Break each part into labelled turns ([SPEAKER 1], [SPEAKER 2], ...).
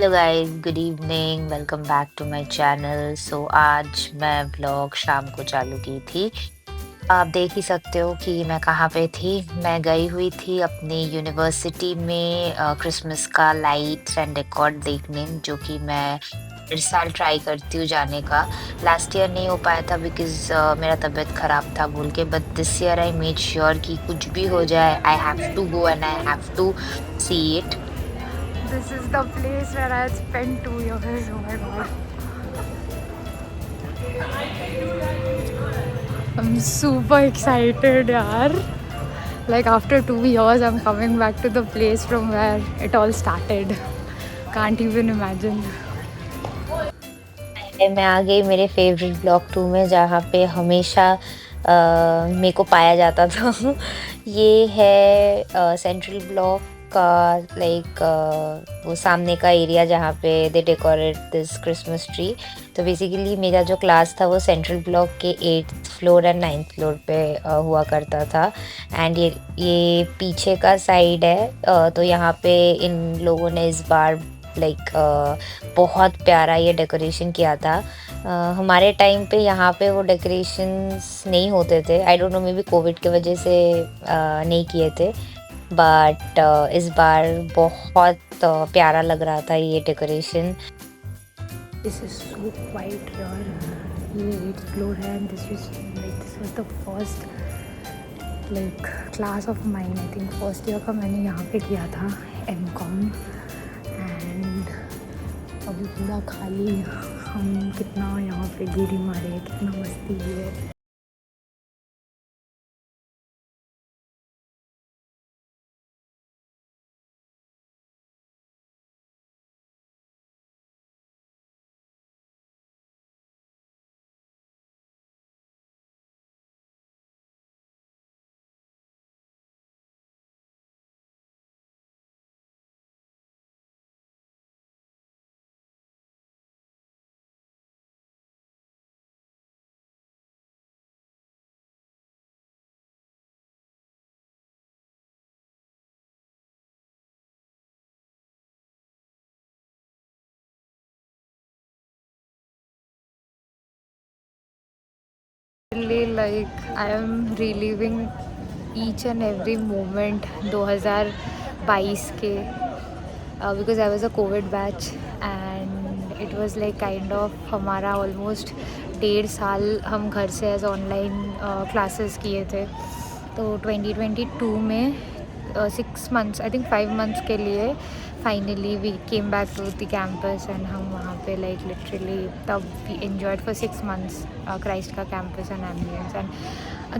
[SPEAKER 1] Hello guys, good evening, welcome back to my channel. आज मैं vlog शाम को चालू की थी। आप देख ही सकते हो कि मैं कहाँ पे थी। मैं गई हुई थी अपनी यूनिवर्सिटी में क्रिसमस का लाइट्स एंड डेकोर देखने, जो कि मैं हर साल ट्राई करती हूँ जाने का। लास्ट ईयर नहीं हो पाया था बिकॉज़ मेरा तबीयत खराब था बोल के, but this year I made sure कि कुछ भी हो जाए, I have to go and I have to see it.
[SPEAKER 2] This is the place where I had spent 2 years. Oh my god. I'm super excited, yaar. Like after 2 years, I'm coming back to the place from where it all started. Can't even imagine.
[SPEAKER 1] मैं आ गई मेरे favourite block 2 में, जहाँ पे हमेशा मेरे को पाया जाता था। ये है सेंट्रल ब्लॉक का, लाइक वो सामने का एरिया जहाँ पे दे डेकोरेट दिस क्रिसमस ट्री। तो बेसिकली मेरा जो क्लास था वो सेंट्रल ब्लॉक के 8th floor and 9th floor पे हुआ करता था। एंड ये पीछे का साइड है। तो यहाँ पे इन लोगों ने इस बार लाइक बहुत प्यारा ये डेकोरेशन किया था। हमारे टाइम पे यहाँ पे वो डेकोरेशंस नहीं होते थे। आई don't no, may be Covid की वजह से नहीं किए थे। बट इस बार बहुत प्यारा लग रहा था ये decoration.
[SPEAKER 2] This is so quiet here. ये 8th floor है and this was the first like class of mine. I think first year का मैंने यहाँ पे किया था M.Com and अभी पूरा खाली। हम कितना यहाँ पे गेड़ी मारे, कितना मस्ती की है। Like I am reliving each and every moment 2022 के because I was a COVID batch and it was like kind of हमारा almost 1.5 साल हम घर से एज ऑनलाइन क्लासेस किए थे। तो 2022 में 6 months, आई थिंक 5 months के लिए finally we came back to the campus and हम वहाँ पे लाइक लिटरली तब we enjoyed for 6 months Christ का campus and ambience and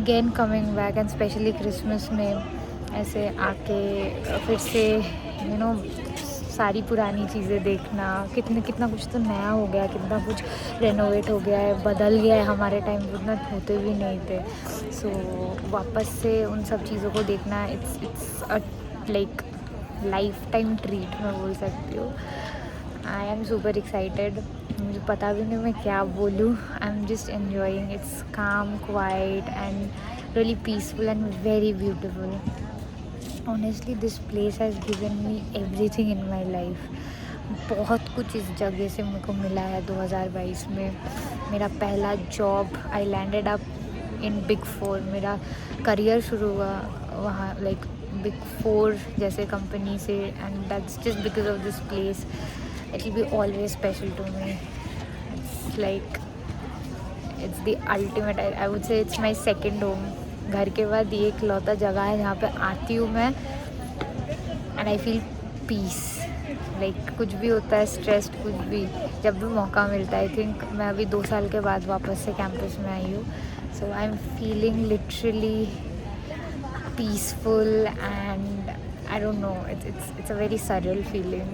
[SPEAKER 2] again coming back and specially Christmas में ऐसे आके फिर से सारी पुरानी चीज़ें देखना, कितना कुछ तो नया हो गया, कितना कुछ रेनोवेट हो गया है, बदल गया है। हमारे टाइम पे उतना होते भी नहीं थे। सो वापस से उन सब चीज़ों को देखना, it's a like life time treat मैं बोल सकती हूँ। I am super excited. मुझे पता भी नहीं मैं क्या बोलूँ। I am just enjoying, it's calm, quiet and really peaceful and very beautiful. Honestly this place has given me everything in my life. बहुत कुछ इस जगह से मेरे को मिला है 2022 में। मेरा पहला job, I landed up in big 4। मेरा करियर शुरू हुआ वहाँ लाइक बिग 4 जैसे कंपनी से and that's just because of this place. It will be always special to me. It's like it's the ultimate, I would say it's my second home. घर के बाद ये इकलौता जगह है जहाँ पे आती हूँ मैं and I feel peace. Like कुछ भी होता है, स्ट्रेस्ड कुछ भी, जब भी मौका मिलता है। आई थिंक मैं अभी 2 साल के बाद वापस से कैंपस में आई हूँ। So I am feeling literally peaceful and I don't know, it's a very surreal feeling.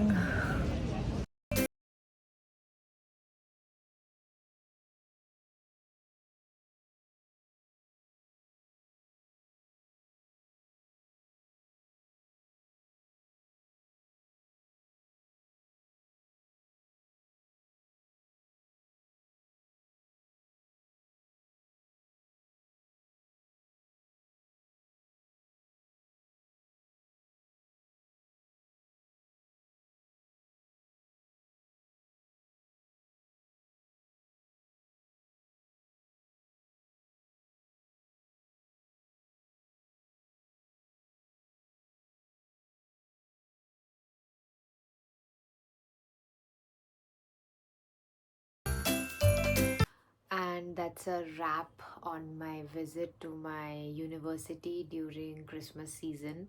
[SPEAKER 3] And that's a wrap on my visit to my university during Christmas season.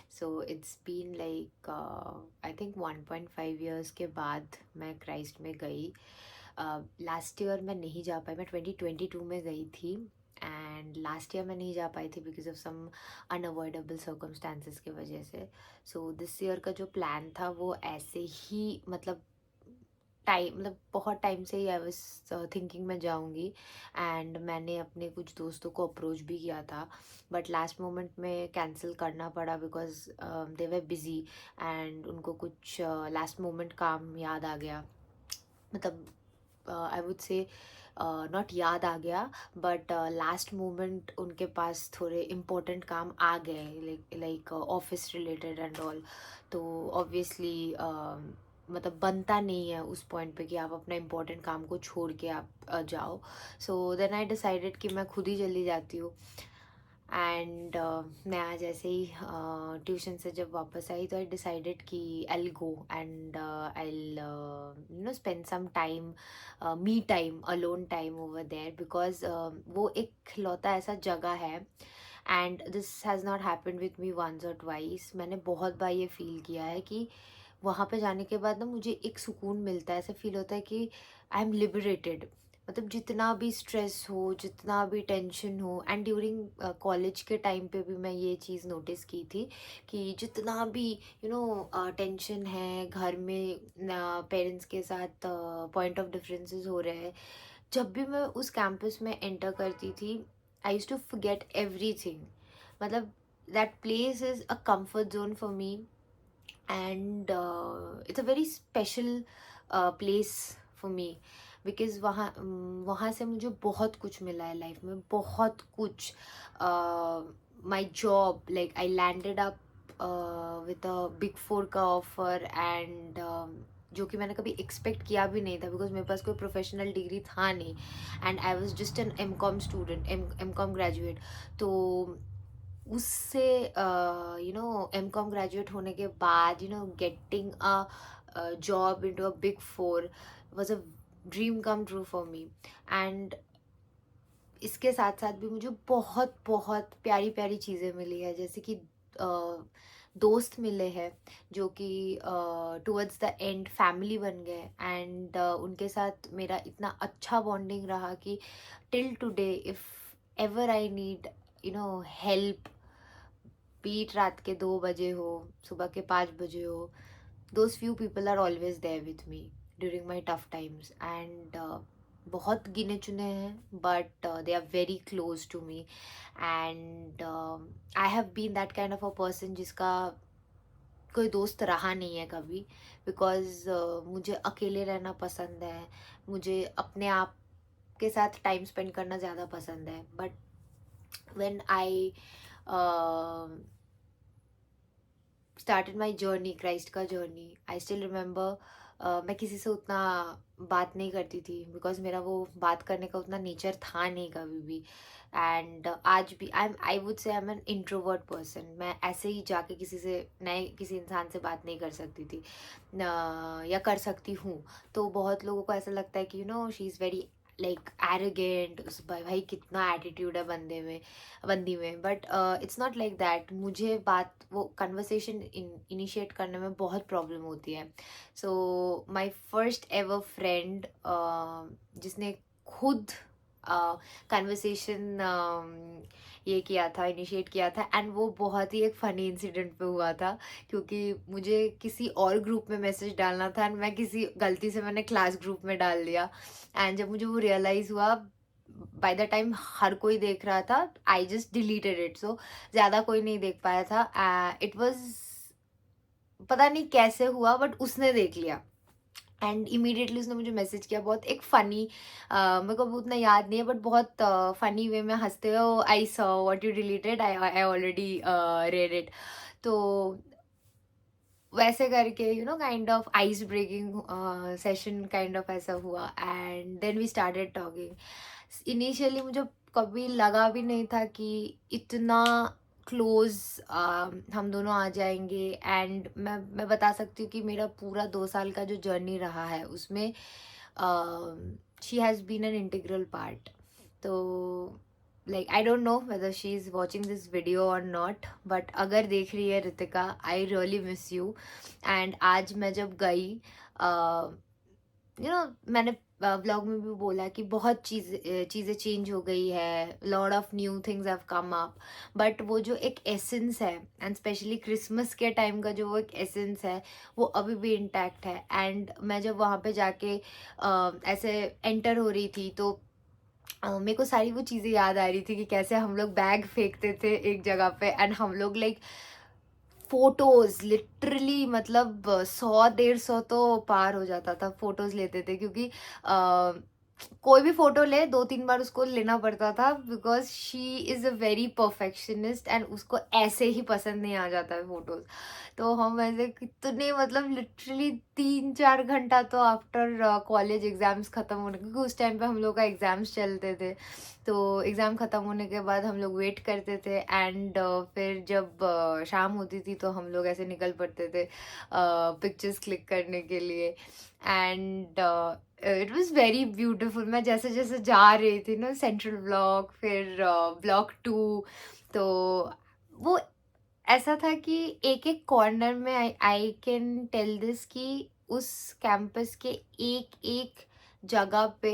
[SPEAKER 3] So it's been like I think 1.5 years के बाद मैं Christ में गई. Last year मैं नहीं जा पाई, मैं 2022 में गई थी. एंड लास्ट ईयर मैं नहीं जा पाई थी because of some unavoidable circumstances की वजह से. सो दिस ईयर का जो प्लान था वो ऐसे ही मतलब बहुत टाइम से ही आई वाज थिंकिंग मैं जाऊंगी. एंड मैंने अपने कुछ दोस्तों को अप्रोच भी किया था, बट लास्ट मोमेंट में कैंसिल करना पड़ा because they were busy. And उनको कुछ लास्ट मोमेंट काम याद आ गया, मतलब आई वुड से नॉट याद आ गया, बट लास्ट मोमेंट उनके पास थोड़े इम्पोर्टेंट काम आ गए, like office related and all. तो ऑब्वियसली मतलब बनता नहीं है उस पॉइंट पे कि आप अपना इम्पोर्टेंट काम को छोड़ के आप जाओ. सो देन आई डिसाइडेड कि मैं खुद ही चली जाती हूँ. एंड मैं आज ऐसे ही ट्यूशन से जब वापस आई तो आई डिसाइडेड कि I go and I you know spend some time, me time, alone time over there, because वो एक लौता ऐसा जगह है. And this has not happened with me once or twice. मैंने बहुत बार ये फील किया है कि वहाँ पे जाने के बाद ना मुझे एक सुकून मिलता है, ऐसा फील होता है कि आई एम लिबरेटेड. मतलब जितना भी स्ट्रेस हो, जितना भी टेंशन हो, एंड ड्यूरिंग कॉलेज के टाइम पे भी मैं ये चीज़ नोटिस की थी कि जितना भी यू नो टेंशन है घर में, पेरेंट्स के साथ पॉइंट ऑफ डिफरेंसेस हो रहे हैं, जब भी मैं उस कैंपस में एंटर करती थी आई यूज टू फॉरगेट एवरीथिंग. मतलब that place is a comfort zone for me. And it's a very special place for me because वहाँ से मुझे बहुत कुछ मिला है लाइफ में, बहुत कुछ. My job, like I landed up with a big four का ऑफर, एंड जो कि मैंने कभी एक्सपेक्ट किया भी नहीं था बिकॉज मेरे पास कोई प्रोफेशनल डिग्री था नहीं. And I was just an M com student, M com graduate. तो उससे you know M com graduate होने के बाद you know getting a job into a big four was a dream come true for me. And इसके साथ साथ भी मुझे बहुत बहुत प्यारी प्यारी चीज़ें मिली है, जैसे कि दोस्त मिले हैं जो कि टुवर्ड्स द एंड फैमिली बन गए. एंड उनके साथ मेरा इतना अच्छा बॉन्डिंग रहा कि till today if ever I need you know help, be it रात के 2 बजे हो, सुबह के 5 बजे हो, those few people are always there with me during my tough times. And बहुत गिने चुने हैं but they are very close to me. And I have been that kind of a person जिसका कोई दोस्त रहा नहीं है कभी, बिकॉज मुझे अकेले रहना पसंद है, मुझे अपने आप के साथ टाइम स्पेंड करना ज़्यादा पसंद है. But when I started my journey, Christ का जर्नी, आई स्टिल रिमेंबर मैं किसी से उतना बात नहीं करती थी बिकॉज मेरा वो बात करने का उतना नेचर था नहीं कभी भी. एंड आज भी आई वुड से I am an introvert person. मैं ऐसे ही जाके किसी से नए किसी इंसान से बात नहीं कर सकती थी, या कर सकती हूँ तो बहुत लोगों को ऐसा लगता है कि you know she is very like arrogant, उस भाई कितना एटीट्यूड है बंदी में. But it's not like that. मुझे बात वो कन्वर्सेशन इनिशिएट करने में बहुत प्रॉब्लम होती है. सो माई फर्स्ट एवर फ्रेंड जिसने खुद कन्वर्सेशन ये किया था, इनिशिएट किया था, एंड वो बहुत ही एक फ़नी इंसिडेंट पे हुआ था क्योंकि मुझे किसी और ग्रुप में मैसेज डालना था एंड मैं किसी गलती से मैंने क्लास ग्रुप में डाल दिया. एंड जब मुझे वो रियलाइज़ हुआ, बाय द टाइम हर कोई देख रहा था, आई जस्ट डिलीटेड इट. सो ज़्यादा कोई नहीं देख पाया था. इट वॉज पता नहीं कैसे हुआ बट उसने देख लिया एंड इमीडिएटली उसने मुझे मैसेज किया, बहुत एक फ़नी, मेरे को उतना याद नहीं है बट बहुत फ़नी वे में हंसते हुए, I saw what you deleted, I already read it. तो वैसे करके you know kind of ice breaking session kind of ऐसा हुआ. And then we started talking. Initially मुझे कभी लगा भी नहीं था कि इतना क्लोज हम दोनों आ जाएंगे. एंड मैं बता सकती हूँ कि मेरा पूरा 2 साल का जो जर्नी रहा है उसमें she has been an integral part. So like I don't know whether she is watching this video or not, but अगर देख रही है Ritika, I really miss you. And आज मैं जब गई, मैंने व्लॉग में भी बोला कि बहुत चीज़ें चेंज हो गई है, lot of new things have come up, but वो जो एक एसेंस है, एंड स्पेशली क्रिसमस के टाइम का जो वो एक एसेंस है, वो अभी भी इंटैक्ट है. एंड मैं जब वहाँ पे जाके ऐसे एंटर हो रही थी, तो मेरे को सारी वो चीज़ें याद आ रही थी कि कैसे हम लोग बैग फेंकते थे एक जगह पे, एंड हम लोग लाइक फोटोज लिटरली मतलब 100-150 तो पार हो जाता था, फोटोज लेते थे, क्योंकि कोई भी फोटो ले 2-3 बार उसको लेना पड़ता था, because she is a very perfectionist, and उसको ऐसे ही पसंद नहीं आ जाता है फोटोज. तो हम ऐसे कितने मतलब लिटरली 3-4 घंटा तो आफ्टर कॉलेज एग्जाम्स ख़त्म होने, क्योंकि उस टाइम पे हम लोग का एग्ज़ाम्स चलते थे, तो एग्ज़ाम ख़त्म होने के बाद हम लोग वेट करते थे, एंड फिर जब शाम होती थी तो हम लोग ऐसे निकल पड़ते थे पिक्चर्स क्लिक करने के लिए. And it was very beautiful. मैं जैसे जैसे जा रही थी ना, सेंट्रल ब्लॉक, फिर ब्लॉक 2, तो वो ऐसा था कि एक एक कॉर्नर में आई कैन टेल दिस कि उस कैंपस के एक एक जगह पे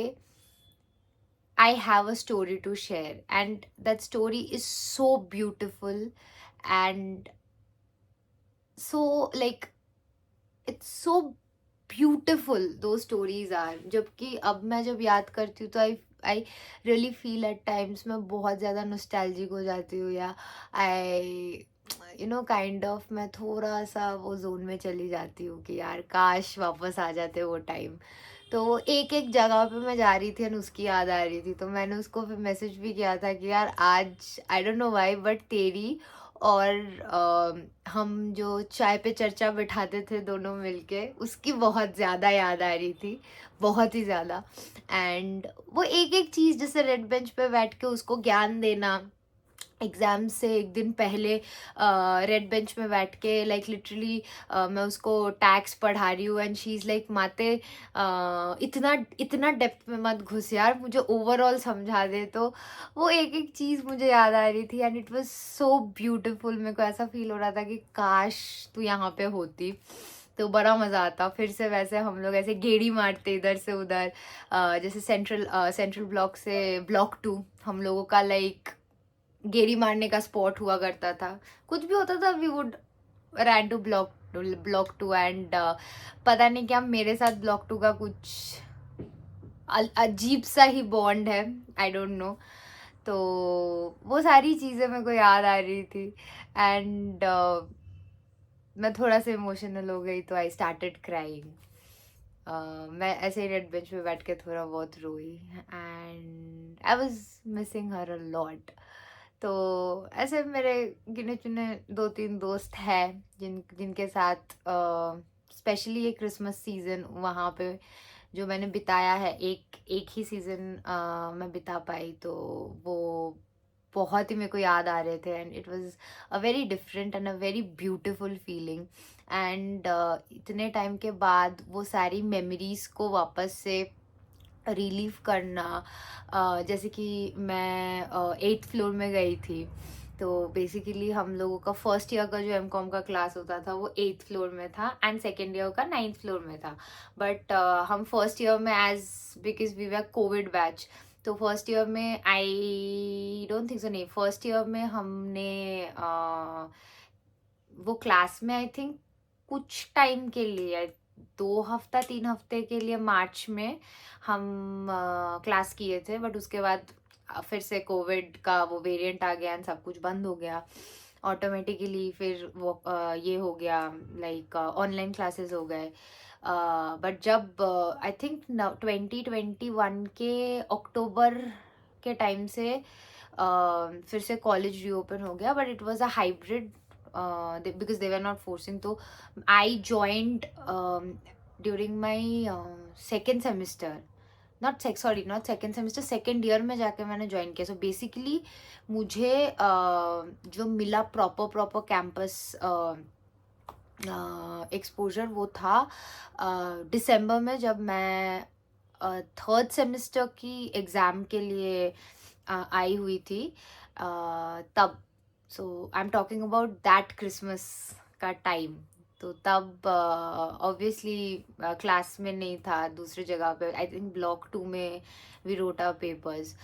[SPEAKER 3] I have a story to share, and that story is so beautiful and so like it's so beautiful those stories are. जबकि अब मैं जब याद करती हूँ तो I really feel at times मैं बहुत ज़्यादा नॉस्टैल्जिक हो जाती हूँ, या आई काइंड ऑफ मैं थोड़ा सा वो जोन में चली जाती हूँ कि यार काश वापस आ जाते वो टाइम. तो एक एक जगह पे मैं जा रही थी और उसकी याद आ रही थी, तो मैंने उसको फिर मैसेज भी किया था कि यार आज आई डोंट नो व्हाई बट तेरी और हम जो चाय पे चर्चा बिठाते थे दोनों मिलके, उसकी बहुत ज़्यादा याद आ रही थी, बहुत ही ज़्यादा. एंड वो एक एक चीज़, जैसे रेड बेंच पे बैठ के उसको ज्ञान देना, एग्ज़ाम से एक दिन पहले रेड बेंच में बैठ के लाइक लिटरली मैं उसको टैक्स पढ़ा रही हूँ, एंड शी इज़ लाइक माते इतना इतना डेप्थ में मत घुस यार, मुझे ओवरऑल समझा दे. तो वो एक एक चीज़ मुझे याद आ रही थी, and it was so beautiful. मेरे को ऐसा फील हो रहा था कि काश तू यहाँ पे होती तो बड़ा मज़ा आता. फिर से वैसे हम लोग ऐसे गेड़ी मारते इधर से उधर, जैसे सेंट्रल ब्लॉक से ब्लॉक 2 हम लोगों का लाइक गेड़ी मारने का स्पॉट हुआ करता था. कुछ भी होता था, we would ran to block 2, and पता नहीं क्या मेरे साथ ब्लॉक 2 का कुछ अजीब सा ही बॉन्ड है, आई डोंट नो. तो वो सारी चीज़ें मेरे को याद आ रही थी, एंड मैं थोड़ा सा इमोशनल हो गई, तो आई स्टार्टेड क्राइंग. मैं ऐसे ही रेड बेंच पे बैठ के थोड़ा बहुत रोई, and I was missing her a lot. तो ऐसे मेरे गिने चुने 2-3 दोस्त हैं जिनके साथ स्पेशली ये क्रिसमस सीज़न वहाँ पे जो मैंने बिताया है, एक ही सीज़न मैं बिता पाई, तो वो बहुत ही मेरे को याद आ रहे थे, and it was a very different and a very beautiful feeling. And इतने टाइम के बाद वो सारी मेमोरीज को वापस से रिलीव करना, जैसे कि मैं 8th फ्लोर में गई थी, तो बेसिकली हम लोगों का फर्स्ट ईयर का जो एमकॉम का क्लास होता था वो 8th फ्लोर में था, एंड सेकेंड ईयर का 9th फ्लोर में था. बट हम फर्स्ट ईयर में as because we were covid batch, तो फर्स्ट ईयर में आई डोंट थिंक सो, नहीं फर्स्ट ईयर में हमने वो क्लास में आई थिंक कुछ टाइम के लिए 2 हफ्ता 3 हफ्ते के लिए मार्च में हम क्लास किए थे, बट उसके बाद फिर से कोविड का वो वेरिएंट आ गया एंड सब कुछ बंद हो गया ऑटोमेटिकली. फिर वो ये हो गया लाइक ऑनलाइन क्लासेस हो गए. बट जब आई थिंक 2021 के अक्टूबर के टाइम से फिर से कॉलेज रीओपन हो गया, but it was a hybrid because they were not forcing. So I joined during my second semester, not second semester, second year में जाके मैंने ज्वाइन किया. सो बेसिकली मुझे जो मिला प्रॉपर कैंपस एक्सपोजर वो था दिसंबर में, जब मैं थर्ड सेमेस्टर की एग्ज़ाम के लिए आई हुई थी तब। So I am talking about that Christmas का टाइम। तो तब ऑब्वियसली क्लास में नहीं था, दूसरी जगह पे, आई थिंक ब्लॉक 2 में we wrote our papers.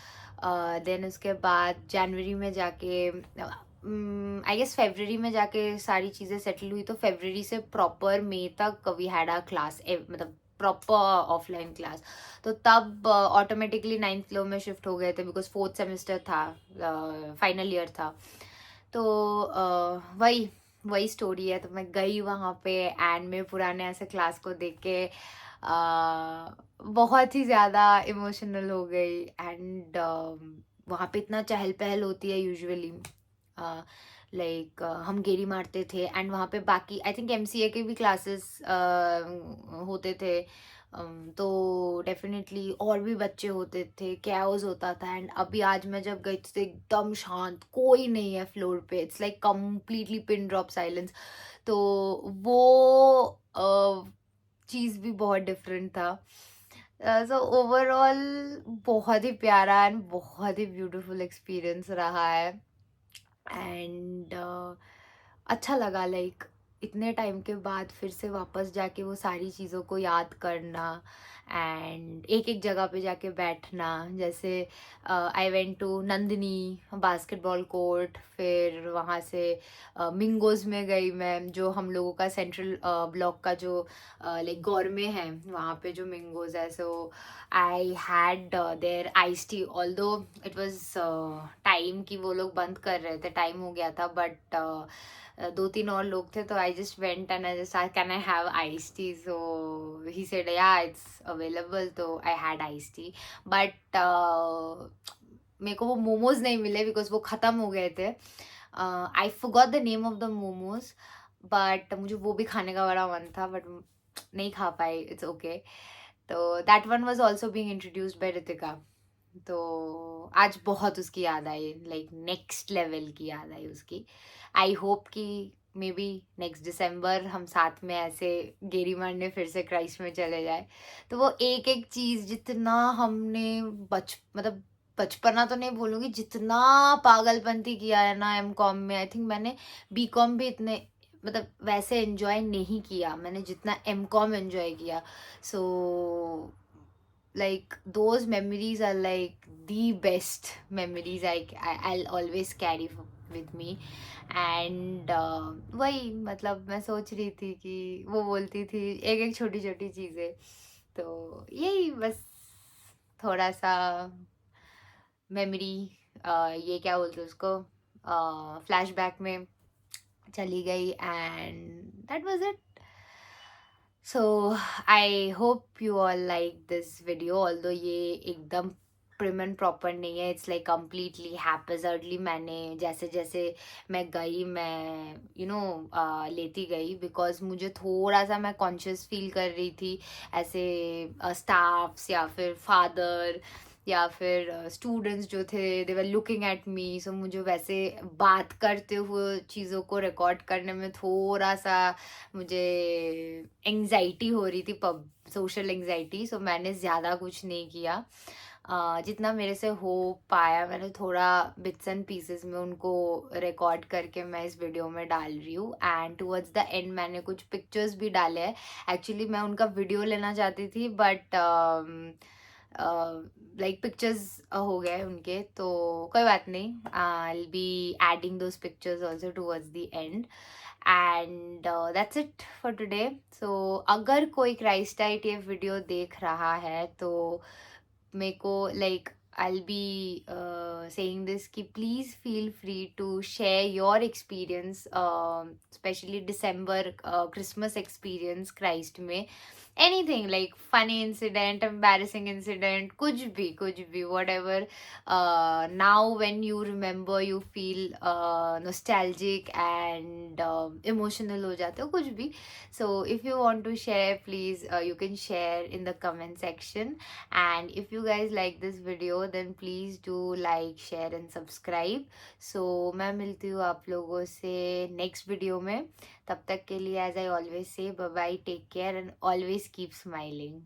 [SPEAKER 3] Then उसके बाद जनवरी में जाके, आई गेस फरवरी में जाके सारी चीज़ें सेटल हुई, तो फरवरी से प्रॉपर मई तक वी हैड अ क्लास, मतलब प्रॉपर ऑफलाइन क्लास। तो तब ऑटोमेटिकली नाइन्थ फ्लोर में शिफ्ट हो गए थे, बिकॉज फोर्थ सेमेस्टर था, फाइनल ईयर था। तो वही वही स्टोरी है। तो मैं गई वहाँ पे एंड मैं पुराने ऐसे क्लास को देख के बहुत ही ज़्यादा इमोशनल हो गई। एंड वहाँ पे इतना चहल पहल होती है यूजुअली, लाइक हम गेड़ी मारते थे एंड वहाँ पे बाकी आई थिंक एमसीए के भी क्लासेस होते थे। तो डेफिनेटली और भी बच्चे होते थे, कैओस होता था। एंड अभी आज मैं जब गई तो एकदम शांत, कोई नहीं है फ्लोर पे, it's like completely pin drop silence. तो वो चीज़ भी बहुत डिफरेंट था। सो ओवरऑल बहुत ही प्यारा एंड बहुत ही ब्यूटीफुल एक्सपीरियंस रहा है। एंड अच्छा लगा, लाइक इतने टाइम के बाद फिर से वापस जाके वो सारी चीज़ों को याद करना एंड एक एक जगह पे जाके बैठना। जैसे I went to Nandini basketball court, फिर वहाँ से मिंगोज में गई मैं, जो हम लोगों का सेंट्रल ब्लॉक का जो लाइक गौरमे है, वहाँ पे जो मिंगोज है। So I had their ice tea, although it was time कि वो लोग बंद कर रहे थे, टाइम हो गया था, बट दो तीन और लोग थे, तो I just went and I just can I have ice tea. So he said या इट्स अवेलेबल, तो I had ice tea. But मेरे को वो मोमोज नहीं मिले बिकॉज वो ख़त्म हो गए थे। I forgot the name of the momos, but मुझे वो भी खाने का बड़ा मन था, बट नहीं खा पाई, इट्स ओके। तो that one was also being introduced by Ritika. तो आज बहुत उसकी याद आई, लाइक नेक्स्ट लेवल की याद आई उसकी। आई होप कि मे बी नेक्स्ट दिसंबर हम साथ में ऐसे गेरी मारने फिर से क्राइस्ट में चले जाए। तो वो एक एक चीज़ जितना हमने मतलब बचपना तो नहीं बोलूँगी, जितना पागलपंती किया है ना एम कॉम में, आई थिंक मैंने बी कॉम भी इतने मतलब वैसे एंजॉय नहीं किया मैंने जितना एम कॉम एंजॉय किया। सो like those memories are like the best memories I'll always carry with me। and वही मतलब मैं सोच रही थी कि वो बोलती थी एक एक छोटी छोटी चीज़ें, तो यही बस थोड़ा सा मेमोरी, ये क्या बोलते हैं उसको, फ्लैशबैक में चली गई। And that was it. So I hope you all like this video, although ये एकदम प्रिम एंड प्रॉपर नहीं है, इट्स लाइक कम्प्लीटली हैप्पीजर्डली मैंने जैसे जैसे मैं गई, मैं लेती गई, बिकॉज मुझे थोड़ा सा मैं कॉन्शियस फील कर रही थी ऐसे स्टाफ्स या फिर फादर या फिर स्टूडेंट्स जो थे, दे वर लुकिंग एट मी। सो मुझे वैसे बात करते हुए चीज़ों को रिकॉर्ड करने में थोड़ा सा मुझे एंग्जाइटी हो रही थी, सोशल एंग्जाइटी। सो मैंने ज़्यादा कुछ नहीं किया, जितना मेरे से हो पाया मैंने थोड़ा बिट्स एंड पीसेस में उनको रिकॉर्ड करके मैं इस वीडियो में डाल रही हूँ। एंड टुवर्ड्स द एंड मैंने कुछ पिक्चर्स भी डाले हैं। एक्चुअली मैं उनका वीडियो लेना चाहती थी, बट लाइक पिक्चर्स हो गए उनके, तो कोई बात नहीं, I be adding those pictures also towards the end. And that's it for today. So अगर कोई क्राइस्टाइट ये वीडियो देख रहा है तो मेरे को like I'll be saying this कि please feel free to share your experience, especially December Christmas experience Christ में, anything like funny incident, embarrassing incident, कुछ भी whatever, now when you remember you feel nostalgic and emotional हो जाते हो कुछ भी। So if you want to share, please you can share in the comment section। and if you guys like this video then please do like, share and subscribe। so मैं मिलती हूँ आप लोगों से next video में, तब तक के लिए as I always say, bye bye, take care and always keep smiling।